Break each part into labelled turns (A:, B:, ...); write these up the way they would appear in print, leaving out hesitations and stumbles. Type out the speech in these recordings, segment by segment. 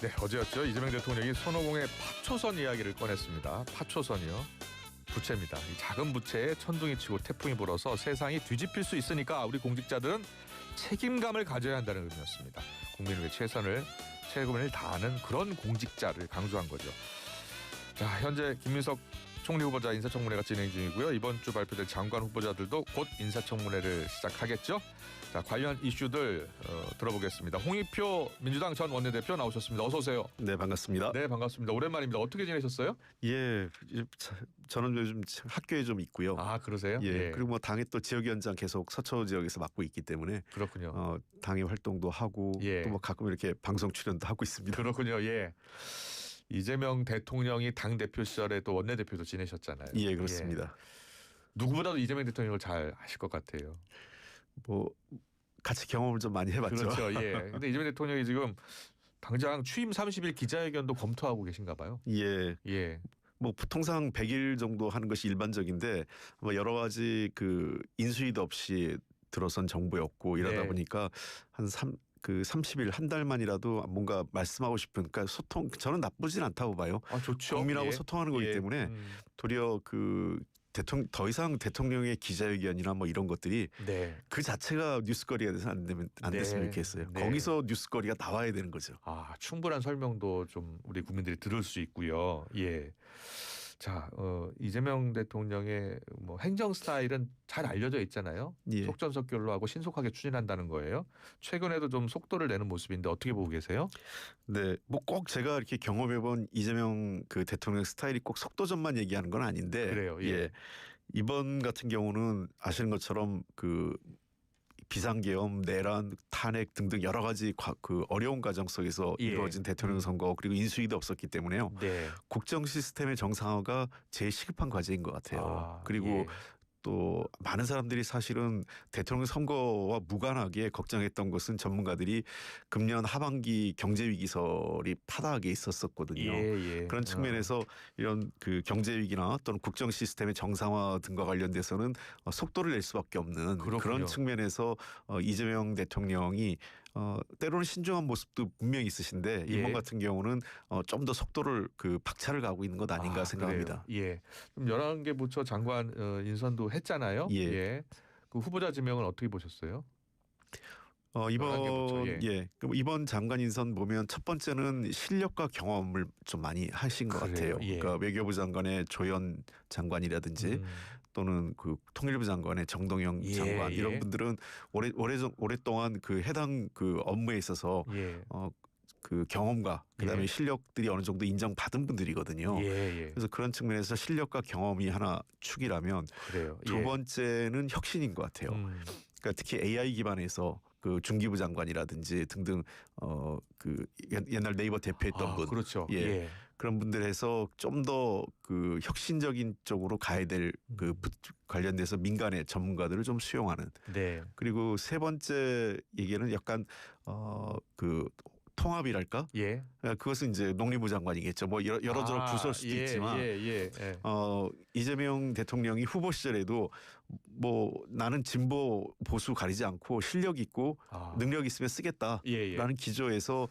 A: 네, 어제였죠. 이재명 대통령이 손오공의 파초선 이야기를 꺼냈습니다. 파초선이요. 부채입니다. 이 작은 부채에 천둥이 치고 태풍이 불어서 세상이 뒤집힐 수 있으니까 우리 공직자들은 책임감을 가져야 한다는 의미였습니다. 국민을 위해 최선을 다하는 그런 공직자를 강조한 거죠. 자, 현재 김민석 총리 후보자 인사청문회가 진행 중이고요. 이번 주 발표될 장관 후보자들도 곧 인사청문회를 시작하겠죠. 자, 관련 이슈들 들어보겠습니다. 홍익표 민주당 전 원내대표 나오셨습니다. 어서 오세요.
B: 네, 반갑습니다.
A: 네, 반갑습니다. 오랜만입니다. 어떻게 지내셨어요?
B: 예, 저는 요즘 학교에 좀 있고요.
A: 아, 그러세요?
B: 예, 그리고 뭐 당의 또 지역위원장 계속 서초 지역에서 맡고 있기 때문에
A: 그렇군요.
B: 당의 활동도 하고 또 뭐 가끔 이렇게 방송 출연도 하고 있습니다.
A: 그렇군요. 예. 이재명 대통령이 당 대표 시절에 또 원내대표도 지내셨잖아요.
B: 예, 그렇습니다.
A: 누구보다도 이재명 대통령을 잘 아실 것 같아요.
B: 뭐 같이 경험을 좀 많이 해봤죠.
A: 그렇죠. 예. 근데 이재명 대통령이 지금 당장 취임 30일 기자회견도 검토하고 계신가 봐요.
B: 예.
A: 예.
B: 뭐 통상 100일 정도 하는 것이 일반적인데 뭐 여러 가지 그 인수위도 없이 들어선 정부였고 이러다
A: 네.
B: 보니까 한 30일 한 달만이라도 뭔가 말씀하고 싶은 그러니까 소통 저는 나쁘진 않다고 봐요.
A: 아, 좋죠.
B: 국민하고
A: 예.
B: 소통하는 거기 때문에 도리어 그 더 이상 대통령의 기자회견이나 뭐 이런 것들이
A: 네.
B: 그 자체가 뉴스거리가 돼서 안 됐으면 좋겠어요.
A: 네.
B: 거기서 뉴스거리가 나와야 되는 거죠.
A: 아, 충분한 설명도 좀 우리 국민들이 들을 수 있고요. 예. 자, 이재명 대통령의 뭐 행정 스타일은 잘 알려져 있잖아요.
B: 예.
A: 속전속결로 하고 신속하게 추진한다는 거예요. 최근에도 좀 속도를 내는 모습인데 어떻게 보고 계세요?
B: 네, 뭐 꼭 제가 이렇게 경험해본 이재명 그 대통령 스타일이 꼭 속도전만 얘기하는 건 아닌데,
A: 그래요. 예.
B: 이번 같은 경우는 아시는 것처럼 그 비상계엄, 내란, 탄핵 등등 여러 가지 그 어려운 과정 속에서 이루어진 대통령 선거 그리고 인수위도 없었기 때문에요.
A: 네.
B: 국정 시스템의 정상화가 제일 시급한 과제인 것 같아요. 그리고
A: 예.
B: 또 많은 사람들이 사실은 대통령 선거와 무관하게 걱정했던 것은 전문가들이 금년 하반기 경제 위기설이 파다하게 있었었거든요.
A: 예.
B: 그런 측면에서 이런 그 경제 위기나 또는 국정 시스템의 정상화 등과 관련돼서는 속도를 낼 수밖에 없는
A: 그렇군요.
B: 그런 측면에서 이재명 대통령이 때로는 신중한 모습도 분명히 있으신데 이번 같은 경우는 좀 더 속도를 그 박차를 가고 있는 것 아닌가 생각합니다.
A: 그래요. 예. 그럼 11개 부처 장관 인선도 했잖아요.
B: 예.
A: 그 후보자 지명은 어떻게 보셨어요?
B: 이번 장관 인선 보면 첫 번째는 실력과 경험을 좀 많이 하신 것 같아요.
A: 예.
B: 그러니까 외교부 장관의 조현 장관이라든지 또는 그 통일부 장관의 정동영 장관 이런 분들은 오랫동안 그 해당 그 업무에 있어서 그 경험과 그다음에 실력들이 어느 정도 인정받은 분들이거든요. 그래서 그런 측면에서 실력과 경험이 하나 축이라면
A: 그래요.
B: 두 번째는 혁신인 것 같아요. 그러니까 특히 AI 기반에서 그 중기부 장관이라든지 등등 그 옛날 네이버 대표했던 분,
A: 그렇죠.
B: 그런 분들에서 좀 더 그 혁신적인 쪽으로 가야 될 그 관련돼서 민간의 전문가들을 좀 수용하는. 그리고 세 번째 얘기는 약간 그 통합이랄까? 그것은 이제 농림부 장관이겠죠. 뭐 여러저러 부서일 수도 있지만 이재명 대통령이 후보 시절에도 뭐 나는 진보 보수 가리지 않고 실력 있고 능력 있으면 쓰겠다라는 기조에서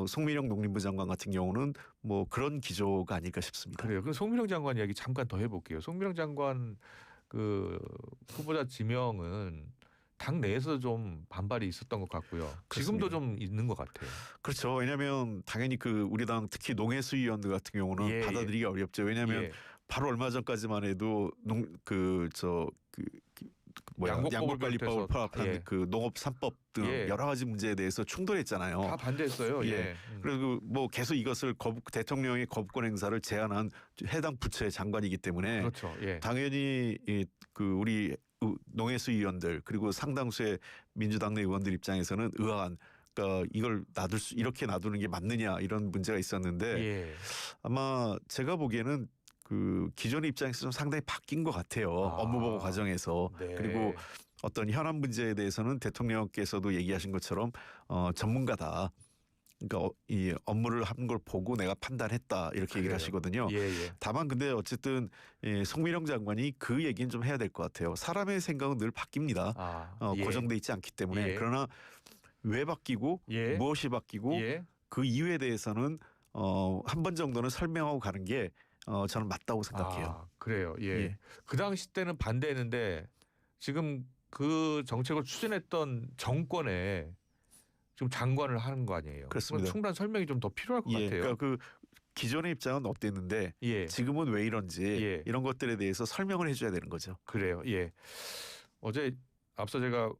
B: 송민영 농림부 장관 같은 경우는 뭐 그런 기조가 아닐까 싶습니다.
A: 그래요. 그럼 송민영 장관 이야기 잠깐 더 해볼게요. 송민영 장관 그 후보자 지명은 당 내에서 좀 반발이 있었던 것 같고요. 지금도 좀 있는 것 같아요.
B: 그렇죠. 왜냐하면 당연히 그 우리 당 특히 농해수 의원들 같은 경우는 받아들이기 어렵죠. 왜냐하면 바로 얼마 전까지만 해도 양곡관리법을 포함한 그 농업 3법 등 여러 가지 문제에 대해서 충돌했잖아요.
A: 다 반대했어요.
B: 그리고 뭐 계속 이것을 대통령의 거부권 행사를 제한한 해당 부처의 장관이기 때문에
A: 그렇죠.
B: 당연히 그 우리 농해수 의원들 그리고 상당수의 민주당 내 의원들 입장에서는 의아한 그러니까 이걸 이렇게 놔두는 게 맞느냐 이런 문제가 있었는데 아마 제가 보기에는 그 기존의 입장에서 좀 상당히 바뀐 것 같아요. 업무보고 과정에서. 그리고 어떤 현안 문제에 대해서는 대통령께서도 얘기하신 것처럼 전문가다. 그러니까 이 업무를 하는 걸 보고 내가 판단했다 이렇게 얘기를 하시거든요. 다만 근데 어쨌든 송민영 장관이 그 얘기는 좀 해야 될 것 같아요. 사람의 생각은 늘 바뀝니다. 고정돼 있지 않기 때문에. 그러나 왜 바뀌고 무엇이 바뀌고 그 이유에 대해서는 한 번 정도는 설명하고 가는 게 저는 맞다고 생각해요.
A: 아, 그래요. 예.
B: 예.
A: 그 당시 때는 반대했는데 지금 그 정책을 추진했던 정권에 지금 장관을 하는 거 아니에요.
B: 그렇습니다.
A: 그건 충분한 설명이 좀 더 필요할 것 같아요.
B: 그러니까 그 기존의 입장은 어땠는데
A: 예.
B: 지금은 왜 이런지
A: 예.
B: 이런 것들에 대해서 설명을 해줘야 되는 거죠.
A: 그래요. 예. 어제 앞서 제가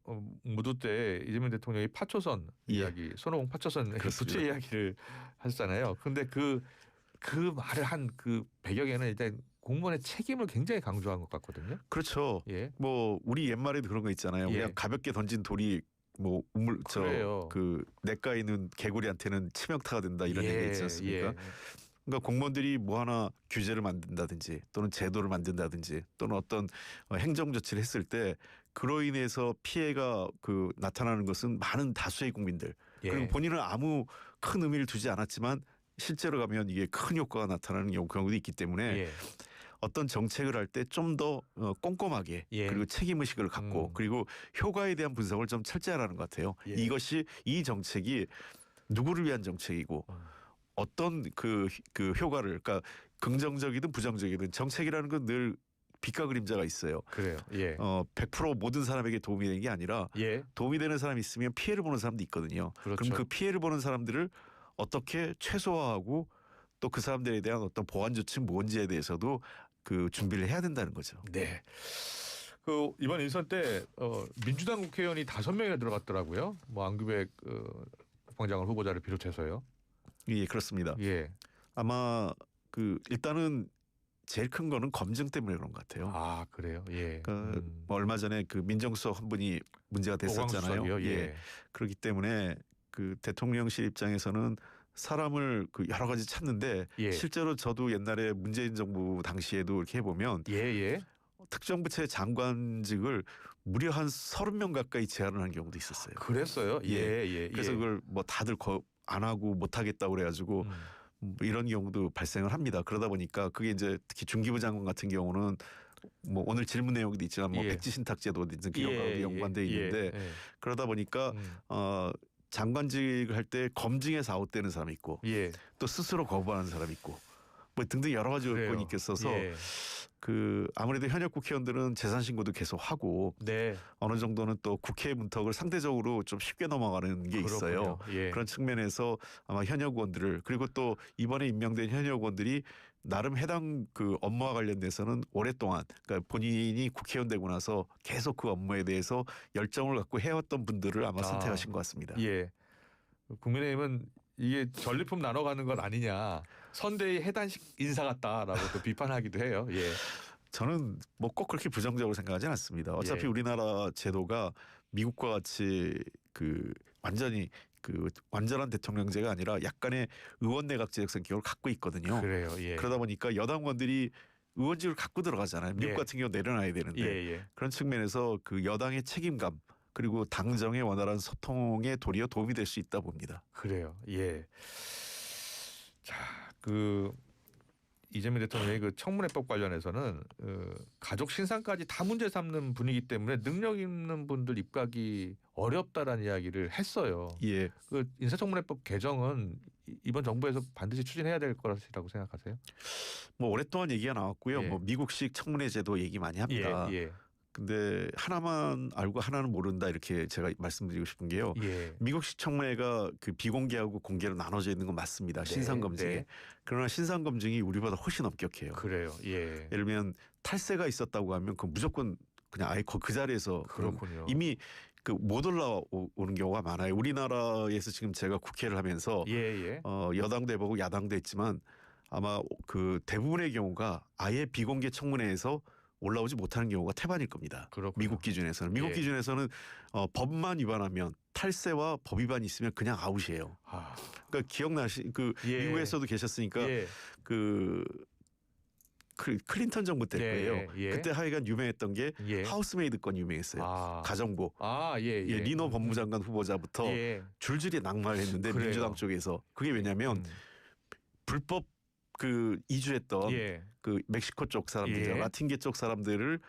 A: 무도 때 이재명 대통령이 파초선
B: 예.
A: 이야기, 손오공 파초선
B: 그렇습니다.
A: 부채 이야기를 하셨잖아요. 근데 그 말을 한 그 배경에는 일단 공무원의 책임을 굉장히 강조한 것 같거든요.
B: 그렇죠.
A: 예.
B: 뭐 우리 옛말에도 그런 거 있잖아요.
A: 예.
B: 그냥 가볍게 던진 돌이 뭐
A: 그래요.
B: 그 냇가에 있는 개구리한테는 치명타가 된다 이런
A: 예.
B: 얘기 있지 않습니까?
A: 예.
B: 그러니까 공무원들이 뭐 하나 규제를 만든다든지 또는 제도를 만든다든지 또는 어떤 행정 조치를 했을 때 그로 인해서 피해가 그 나타나는 것은 많은 다수의 국민들
A: 예.
B: 그리고 본인은 아무 큰 의미를 두지 않았지만 실제로 가면 이게 큰 효과가 나타나는 경우도 있기 때문에
A: 예.
B: 어떤 정책을 할 때 좀 더 꼼꼼하게
A: 예.
B: 그리고 책임의식을 갖고 그리고 효과에 대한 분석을 좀 철저히 하라는 것 같아요.
A: 예.
B: 이것이 이 정책이 누구를 위한 정책이고 어떤 그 효과를 그러니까 긍정적이든 부정적이든 정책이라는 건 늘 빛과 그림자가 있어요.
A: 그래요. 예.
B: 100% 모든 사람에게 도움이 되는 게 아니라
A: 예.
B: 도움이 되는 사람이 있으면 피해를 보는 사람도 있거든요.
A: 그렇죠.
B: 그럼 그 피해를 보는 사람들을 어떻게 최소화하고 또 그 사람들에 대한 어떤 보완 조치 뭔지에 대해서도 그 준비를 해야 된다는 거죠.
A: 네. 그 이번 인선 때 민주당 국회의원이 5명이나 들어갔더라고요. 뭐 안규백 국방장관 후보자를 비롯해서요.
B: 예, 그렇습니다.
A: 예.
B: 아마 그 일단은 제일 큰 거는 검증 때문에 그런 것 같아요.
A: 아, 그래요. 예.
B: 그러니까 뭐 얼마 전에 그 민정수석 한 분이 문제가 됐었잖아요.
A: 오광수석이요? 예.
B: 그렇기 때문에 그 대통령실 입장에서는 사람을 그 여러 가지 찾는데
A: 예.
B: 실제로 저도 옛날에 문재인 정부 당시에도 이렇게 해보면
A: 예, 예.
B: 특정부처의 장관직을 무려 한 30명 가까이 제안을 한 경우도 있었어요.
A: 그랬어요. 예,
B: 예.
A: 예.
B: 그래서
A: 예.
B: 그걸 뭐 다들 안 하고 못 하겠다고 그래가지고 뭐 이런 경우도 발생을 합니다. 그러다 보니까 그게 이제 특히 중기부 장관 같은 경우는 뭐 오늘 질문 내용도 있지만 뭐
A: 예.
B: 백지신탁제도든지 그런 거하고 연관돼 있는데
A: 예.
B: 그러다 보니까 장관직을 할 때 검증에서 아웃되는 사람이 있고
A: 예.
B: 또 스스로 거부하는 사람이 있고 뭐 등등 여러 가지
A: 그래요.
B: 요건이 있어서
A: 예.
B: 그 아무래도 현역 국회의원들은 재산 신고도 계속 하고
A: 네.
B: 어느 정도는 또 국회 문턱을 상대적으로 좀 쉽게 넘어가는 게 있어요.
A: 그렇군요. 예.
B: 그런 측면에서 아마 현역 의원들을 그리고 또 이번에 임명된 현역 의원들이 나름 해당 그 업무와 관련돼서는 오랫동안 그러니까 본인이 국회의원 되고 나서 계속 그 업무에 대해서 열정을 갖고 해왔던 분들을 아마 선택하신 것 같습니다.
A: 예. 국민의힘은 이게 전리품 나눠가는 건 아니냐. 선대위 해단식 인사 같다라고 또 비판하기도 해요. 예.
B: 저는 뭐 꼭 그렇게 부정적으로 생각하지는 않습니다. 어차피
A: 예.
B: 우리나라 제도가 미국과 같이 그 완전히 그 완전한 대통령제가 아니라 약간의 의원 내각제적 성격을 갖고 있거든요.
A: 그래요. 예.
B: 그러다 보니까 여당 의원들이 의원직을 갖고 들어가잖아요. 미국
A: 예.
B: 같은 경우 내려놔야 되는데
A: 예.
B: 그런 측면에서 그 여당의 책임감 그리고 당정의 원활한 소통에 도리어 도움이 될 수 있다 봅니다.
A: 그래요. 예. 자, 그 이재명 대통령의 그 청문회법 관련해서는 가족 신상까지 다 문제 삼는 분위기 때문에 능력 있는 분들 입각이 어렵다라는 이야기를 했어요.
B: 예.
A: 그 인사청문회법 개정은 이번 정부에서 반드시 추진해야 될 거라고 생각하세요?
B: 뭐 오랫동안 얘기가 나왔고요.
A: 예.
B: 뭐 미국식 청문회 제도 얘기 많이 합니다.
A: 예.
B: 근데 하나만 알고 하나는 모른다 이렇게 제가 말씀드리고 싶은 게요.
A: 예.
B: 미국식 청문회가 그 비공개하고 공개로 나눠져 있는 건 맞습니다.
A: 네,
B: 신상 검증에.
A: 네.
B: 그러나 신상 검증이 우리보다 훨씬 엄격해요.
A: 그래요. 예.
B: 예를 들면 탈세가 있었다고 하면 그 무조건 그냥 아예 그 자리에서
A: 그렇군요.
B: 이미 그 못 올라오는 경우가 많아요. 우리나라에서 지금 제가 국회를 하면서
A: 예.
B: 여당도 해보고 야당도 했지만 아마 그 대부분의 경우가 아예 비공개 청문회에서 올라오지 못하는 경우가 태반일 겁니다.
A: 그렇군요.
B: 미국 기준에서는. 미국
A: 예.
B: 기준에서는 법만 위반하면 탈세와 법 위반이 있으면 그냥 아웃이에요.
A: 아.
B: 그러니까 기억나시 그
A: 예.
B: 미국에서도 계셨으니까
A: 예.
B: 그 클린턴 정부 때 거예요.
A: 예.
B: 그때 하여간 유명했던 게
A: 예.
B: 하우스메이드 건 유명했어요.
A: 아.
B: 가정부.
A: 예.
B: 리노 법무장관 후보자부터
A: 예.
B: 줄줄이 낙마했는데
A: 그래요.
B: 민주당 쪽에서 그게 왜냐하면 불법 그 이주했던
A: 예.
B: 그 멕시코 쪽 사람들,
A: 예.
B: 라틴계 쪽 사람들을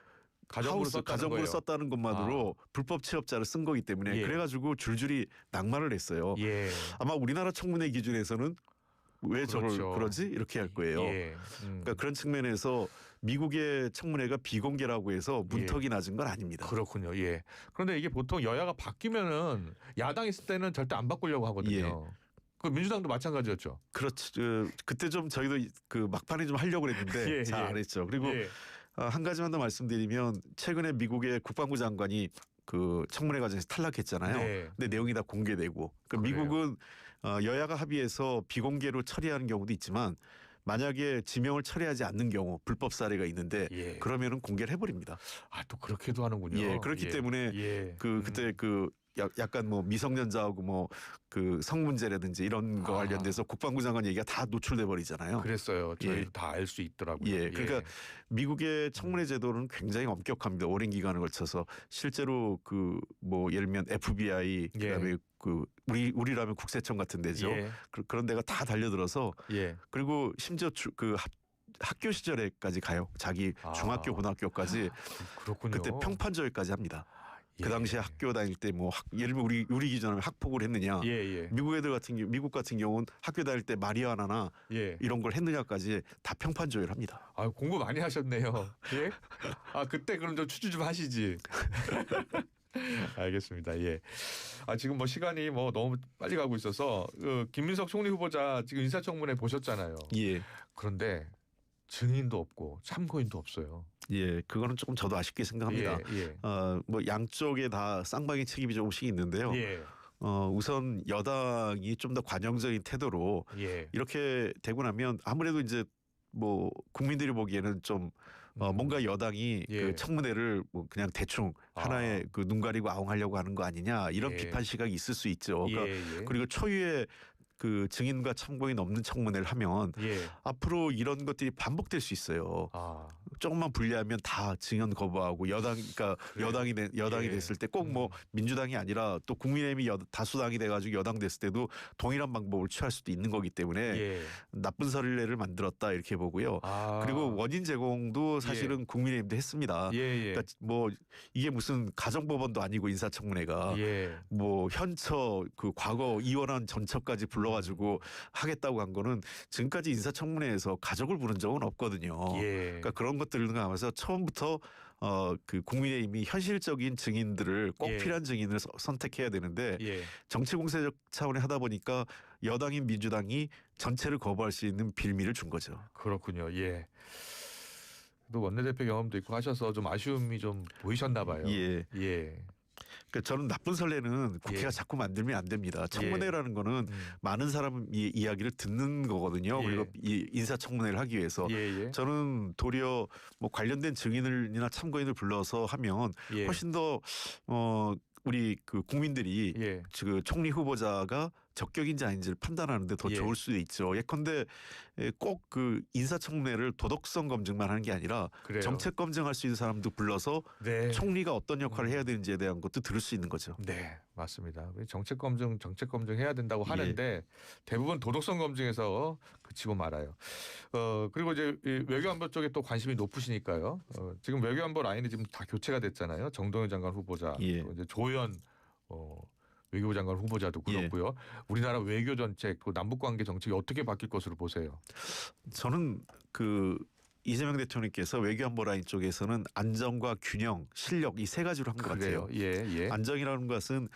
B: 가정부로 썼다는 것만으로 불법 취업자를 쓴 거기 때문에
A: 예.
B: 그래가지고 줄줄이 낙마를 했어요.
A: 예.
B: 아마 우리나라 청문회 기준에서는 왜 저걸
A: 그렇죠.
B: 그러지 이렇게 할 거예요.
A: 예.
B: 그러니까 그런 측면에서 미국의 청문회가 비공개라고 해서 문턱이 낮은 건 아닙니다.
A: 그렇군요. 예. 그런데 이게 보통 여야가 바뀌면은 야당 있을 때는 절대 안 바꾸려고 하거든요. 그 민주당도 마찬가지였죠.
B: 그렇죠. 그때 좀 저희도 그 막판에 좀 하려고 했는데
A: 예,
B: 잘 안 했죠. 그리고 한 가지만 더 말씀드리면 최근에 미국의 국방부 장관이 그 청문회 과정에서 탈락했잖아요.
A: 네.
B: 근데 내용이 다 공개되고. 그
A: 그래요.
B: 미국은 여야가 합의해서 비공개로 처리하는 경우도 있지만 만약에 지명을 처리하지 않는 경우 불법 사례가 있는데
A: 예.
B: 그러면은 공개를 해버립니다.
A: 아, 또 그렇게도 하는군요.
B: 예, 그렇기 때문에 그때 그 약간 뭐 미성년자하고 뭐 그 성문제라든지 이런 거 관련돼서 국방부 장관 얘기가 다 노출돼 버리잖아요.
A: 그랬어요. 저희 다 알 수 있더라고요.
B: 예, 그러니까 미국의 청문회 제도는 굉장히 엄격합니다. 오랜 기간을 걸쳐서 실제로 그 뭐 예를 들면 FBI 그다음에 그 우리라면 국세청 같은 데죠. 그런 데가 다 달려들어서 그리고 심지어 그 학교 시절에까지 가요. 자기 중학교 고등학교까지
A: 그렇군요.
B: 그때 평판조회까지 합니다. 그 당시에 학교 다닐 때 뭐 예를 들면 우리 기준으로 학폭을 했느냐. 미국 애들 미국 같은 경우는 학교 다닐 때 마리아나나 이런 걸 했느냐까지 다 평판 조회를 합니다.
A: 아, 공부 많이 하셨네요. 예? 아, 그때 그럼 좀 추주 좀 하시지. 알겠습니다. 예. 아, 지금 뭐 시간이 뭐 너무 빨리 가고 있어서 그 김민석 총리 후보자 지금 인사청문회 보셨잖아요.
B: 예.
A: 그런데 증인도 없고 참고인도 없어요.
B: 예, 그거는 조금 저도 아쉽게 생각합니다. 뭐 양쪽에 다 쌍방의 책임이 조금씩 있는데요. 우선 여당이 좀 더 관용적인 태도로 이렇게 되고 나면 아무래도 이제 뭐 국민들이 보기에는 좀 뭔가 여당이 그 청문회를 뭐 그냥 대충 하나의 그 눈 가리고 아웅하려고 하는 거 아니냐 이런 비판 시각이 있을 수 있죠. 그러니까 그리고 초유의 그 증인과 참고인 없는 청문회를 하면 앞으로 이런 것들이 반복될 수 있어요. 조금만 불리하면 다 증인 거부하고 그러니까 여당이 됐을 때 꼭 뭐 민주당이 아니라 또 국민의힘이 다수당이 돼가지고 여당 됐을 때도 동일한 방법을 취할 수도 있는 거기 때문에 나쁜 선례를 만들었다 이렇게 보고요. 그리고 원인 제공도 사실은 국민의힘도 했습니다. 그러니까 뭐 이게 무슨 가정법원도 아니고 인사청문회가 뭐 현처 그 과거 이원한 전처까지 불러가지고 하겠다고 한 거는 지금까지 인사청문회에서 가족을 부른 적은 없거든요. 그러니까 그런 것들을 하면서 처음부터 그 국민의힘이 현실적인 증인들을 꼭 필요한 증인을 선택해야 되는데 정치 공세적 차원에 하다 보니까 여당인 민주당이 전체를 거부할 수 있는 빌미를 준 거죠.
A: 그렇군요. 예. 또 원내대표 경험도 있고 하셔서 좀 아쉬움이 좀 보이셨나 봐요. 그러니까
B: 저는 나쁜 선례는 국회가 자꾸 만들면 안 됩니다. 청문회라는 거는 많은 사람 이야기를 듣는 거거든요. 그리고 이 인사청문회를 하기 위해서 저는 도리어 뭐 관련된 증인이나 참고인을 불러서 하면 훨씬 더 우리 그 국민들이 그 총리 후보자가 적격인지 아닌지를 판단하는데 더 좋을 수도 있죠. 예컨대 꼭 그 인사청문회를 도덕성 검증만 하는 게 아니라 정책 검증할 수 있는 사람도 불러서 총리가 어떤 역할을 해야 되는지에 대한 것도 들을 수 있는 거죠.
A: 네, 맞습니다. 정책 검증 해야 된다고 하는데 대부분 도덕성 검증에서 그치고 말아요. 그리고 이제 외교안보 쪽에 또 관심이 높으시니까요. 지금 외교안보 라인이 지금 다 교체가 됐잖아요. 정동영 장관 후보자, 또 이제 조현 외교부 장관 후보자도 그렇고요. 우리나라 외교 정책, 남북관계 정책이 어떻게 바뀔 것으로 보세요?
B: 저는 그 이재명 대통령께서 외교안보 라인 쪽에서는 안정과 균형, 실력 이 세 가지로 한 것 같아요. 안정이라는 것은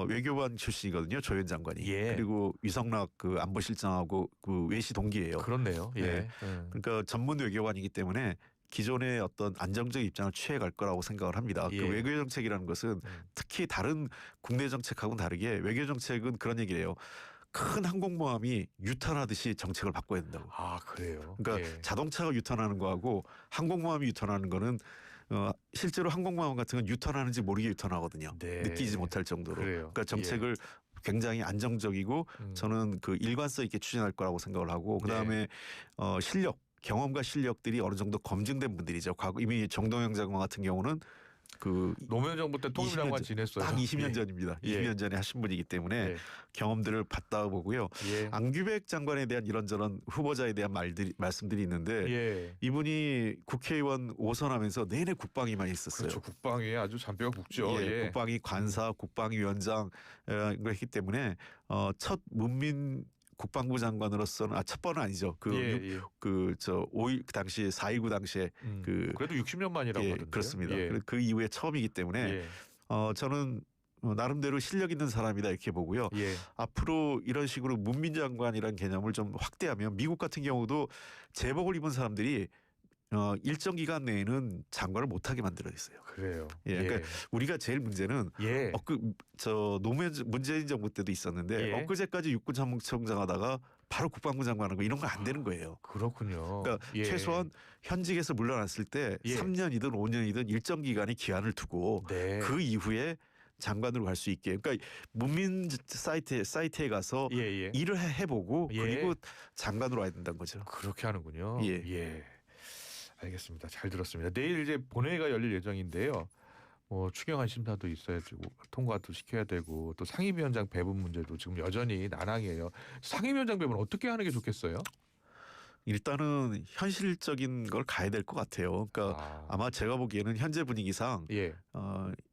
B: 외교관 출신이거든요. 조현 장관이. 그리고 유성락 그 안보실장하고 그 외시 동기예요.
A: 그렇네요.
B: 그러니까 전문 외교관이기 때문에 기존의 어떤 안정적 입장을 취해갈 거라고 생각을 합니다. 그 외교 정책이라는 것은 특히 다른 국내 정책하고는 다르게 외교 정책은 그런 얘기를 해요. 큰 항공모함이 유턴하듯이 정책을 바꿔야 된다고.
A: 아, 그래요?
B: 그러니까 자동차가 유턴하는 거하고 항공모함이 유턴하는 거는 실제로 항공모함 같은 건 유턴하는지 모르게 유턴하거든요. 느끼지 못할 정도로. 그러니까 정책을 굉장히 안정적이고 저는 그 일관성 있게 추진할 거라고 생각을 하고 그다음에 경험과 실력들이 어느 정도 검증된 분들이죠. 과거 이미 정동영 장관 같은 경우는
A: 노무현 정부 때 통일장관 지냈어요.
B: 딱 20년
A: 예.
B: 전입니다.
A: 예.
B: 20년 전에 하신 분이기 때문에
A: 예.
B: 경험들을 봤다 보고요.
A: 예.
B: 안규백 장관에 대한 이런저런 후보자에 대한 말씀들이 있는데
A: 예.
B: 이분이 국회의원 5선하면서 내내 국방위만 있었어요.
A: 그렇죠. 국방위 아주 잔뼈가 굵죠.
B: 예,
A: 예.
B: 국방위 관사, 국방위원장 걸 했기 때문에 첫 문민 국방부 장관으로서는 첫 번은 아니죠.
A: 예.
B: 그 당시 4.19 당시에
A: 그래도 60년 만이라고 하던데요.
B: 그렇습니다.
A: 예.
B: 그 이후에 처음이기 때문에
A: 예.
B: 저는 나름대로 실력 있는 사람이다 이렇게 보고요.
A: 예.
B: 앞으로 이런 식으로 문민장관이라는 개념을 좀 확대하면 미국 같은 경우도 제복을 입은 사람들이 일정 기간 내에는 장관을 못하게 만들어 있어요.
A: 그래요.
B: 예, 그러니까 우리가 제일 문제는
A: 예.
B: 노무현 문재인 정부 때도 있었는데
A: 예.
B: 엊그제까지 육군 참모총장 하다가 바로 국방부 장관하고 이런 거 안 되는 거예요.
A: 그렇군요.
B: 그러니까
A: 예.
B: 최소한 현직에서 물러났을 때
A: 예.
B: 3년이든 5년이든 일정 기간의 기한을 두고
A: 네.
B: 그 이후에 장관으로 갈 수 있게. 그러니까 문민 사이트에 가서
A: 예.
B: 일을 해보고
A: 예.
B: 그리고 장관으로 와야 된다는 거죠.
A: 그렇게 하는군요.
B: 예.
A: 알겠습니다. 잘 들었습니다. 내일 이제 본회의가 열릴 예정인데요. 추경안 심사도 있어야 되고 통과도 시켜야 되고 또 상임위원장 배분 문제도 지금 여전히 난항이에요. 상임위원장 배분 어떻게 하는 게 좋겠어요?
B: 일단은 현실적인 걸 가야 될 것 같아요. 그러니까 아마 제가 보기에는 현재 분위기상
A: 예.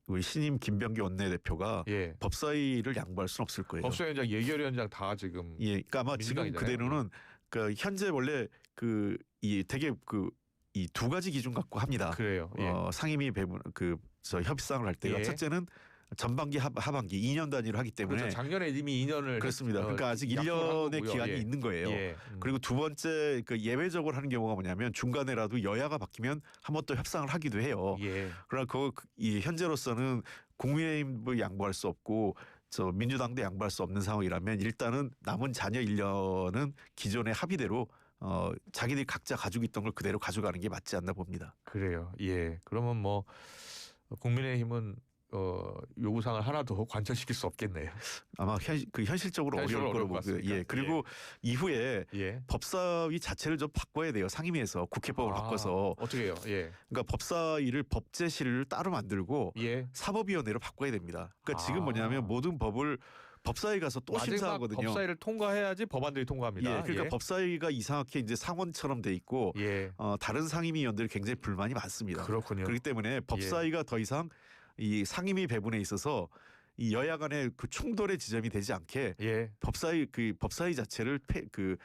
B: 우리 신임 김병기 원내대표가
A: 예.
B: 법사위를 양보할 수는 없을 거예요.
A: 법사위원장, 예결위원장 다 지금
B: 예, 그러니까 아마 지금
A: 민주당이잖아요.
B: 그대로는 그 현재 원래 되게 이 두 가지 기준 갖고 합니다.
A: 그래요. 예.
B: 상임위 배분 협상을 할 때가
A: 예.
B: 첫째는 전반기 하반기 2년 단위로 하기 때문에
A: 그렇죠. 작년에 이미 2년을
B: 그렇습니다. 그러니까 아직 1년의 기간이
A: 예.
B: 있는 거예요.
A: 예.
B: 그리고 두 번째 예외적으로 하는 경우가 뭐냐면 중간에라도 여야가 바뀌면 한 번 또 협상을 하기도 해요.
A: 예.
B: 그러나 현재로서는 국민의힘도 양보할 수 없고 민주당도 양보할 수 없는 상황이라면 일단은 남은 잔여 1년은 기존의 합의대로 자기들이 각자 가지고 있던 걸 그대로 가져가는 게 맞지 않나 봅니다.
A: 그래요. 예. 그러면 국민의힘은 요구사항을 하나도 관철시킬 수 없겠네요.
B: 아마 현실적으로 어려울 거로 보고요. 예. 그리고 이후에 법사위 자체를 좀 바꿔야 돼요. 상임위에서 국회법을 바꿔서.
A: 어떻게 해요? 예.
B: 그러니까 법사위를 법제실을 따로 만들고 사법위원회로 바꿔야 됩니다. 그러니까 지금 뭐냐면 모든 법을 법사위 가서 또 심사하거든요.
A: 법사위를 통과해야지 법안들이 통과합니다.
B: 예, 그러니까 법사위가 이상하게 이제 상원처럼 돼 있고 다른 상임위원들이 굉장히 불만이 많습니다.
A: 그렇군요.
B: 그렇기 때문에 법사위가 더 이상 이 상임위 배분에 있어서 이 여야 간의 그 충돌의 지점이 되지 않게 법사위 자체를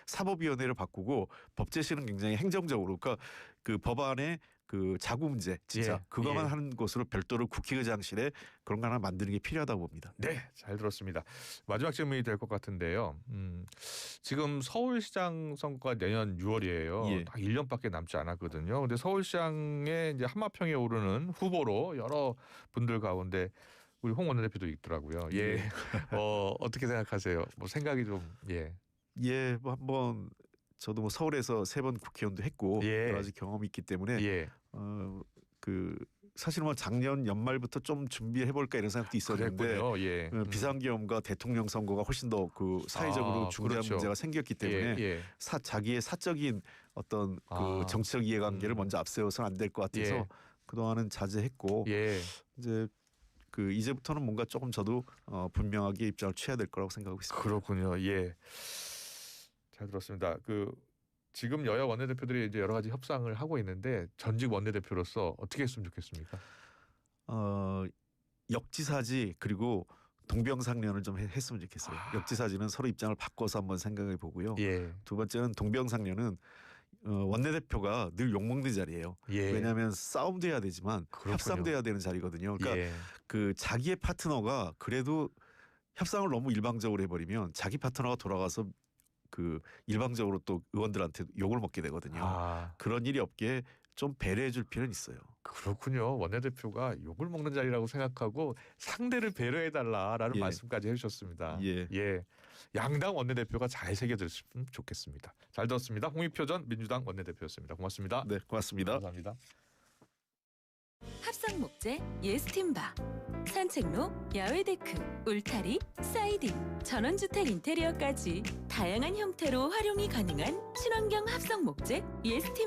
B: 사법위원회로 바꾸고 법제실은 굉장히 행정적으로 그러니까 그 법안의 그 자구 문제 진짜 그것만 하는 곳으로 별도로 국회의장실에 그런 거 하나 만드는 게 필요하다고 봅니다.
A: 네, 잘 들었습니다. 마지막 질문이 될 것 같은데요. 지금 서울시장 선거가 내년 6월이에요. 딱 1년밖에 남지 않았거든요. 근데 서울시장에 이제 한마평에 오르는 후보로 여러 분들 가운데 우리 홍 원내대표도 있더라고요. 예. 어떻게 생각하세요? 생각이 좀
B: 한번 저도 서울에서 3번 국회의원도 했고 여러 가지 경험이 있기 때문에 사실 작년 연말부터 좀 준비해 볼까 이런 생각도 있었는데 비상계엄과 대통령 선거가 훨씬 더 사회적으로 중대한 문제가 생겼기 때문에 자기의 사적인 어떤 정치적 이해관계를 먼저 앞세워서는 안 될 것 같아서 그동안은 자제했고 이제부터는 뭔가 조금 저도 분명하게 입장을 취해야 될 거라고 생각하고 있습니다.
A: 그렇군요. 예. 잘 들었습니다. 지금 여야 원내대표들이 이제 여러 가지 협상을 하고 있는데 전직 원내대표로서 어떻게 했으면 좋겠습니까?
B: 역지사지 그리고 동병상련을 좀 했으면 좋겠어요. 역지사지는 서로 입장을 바꿔서 한번 생각해 보고요. 두 번째는 동병상련은 원내대표가 늘 욕먹는 자리예요. 왜냐하면 싸움도 해야 되지만 협상도 해야 되는 자리거든요. 그러니까 자기의 파트너가 그래도 협상을 너무 일방적으로 해버리면 자기 파트너가 돌아가서 일방적으로 또 의원들한테 욕을 먹게 되거든요. 그런 일이 없게 좀 배려해 줄 필요는 있어요.
A: 그렇군요. 원내대표가 욕을 먹는 자리라고 생각하고 상대를 배려해 달라라는 말씀까지 해주셨습니다. 양당 원내대표가 잘 새겨들었으면 좋겠습니다. 잘 들었습니다. 홍익표 전 민주당 원내대표였습니다. 고맙습니다.
B: 네, 고맙습니다.
A: 감사합니다.
C: 합성 목재 예스팀바, 산책로, 야외 데크, 울타리, 사이딩, 전원주택 인테리어까지 다양한 형태로 활용이 가능한 친환경 합성 목재 예스팀